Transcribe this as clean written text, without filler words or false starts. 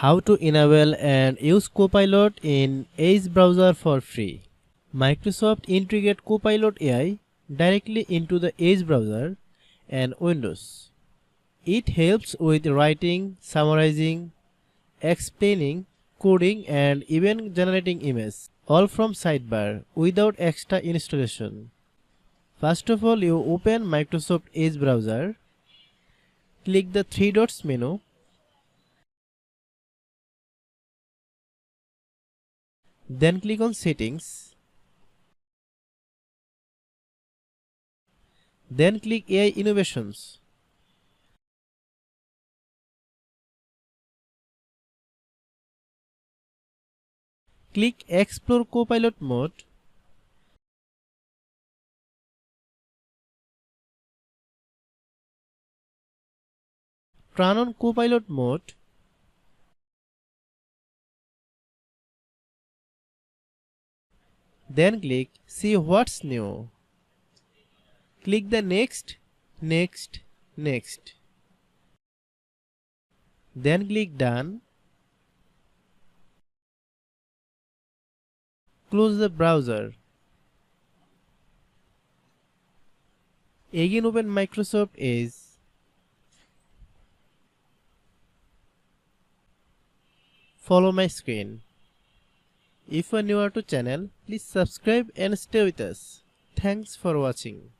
How to enable and use Copilot in Edge browser for free. Microsoft integrate Copilot AI directly into the Edge browser and Windows. It helps with writing, summarizing, explaining, coding and even generating images, all from sidebar without extra installation. First of all, you open Microsoft Edge browser, click the three dots menu, then click on Settings, then click AI Innovations. Click Explore Copilot Mode. Turn on Copilot Mode. Then click See What's New. Click the Next, Next, Next. Then click Done. Close the browser. Again open Microsoft Edge. Follow my screen. If you are new to channel, please subscribe and stay with us. Thanks for watching.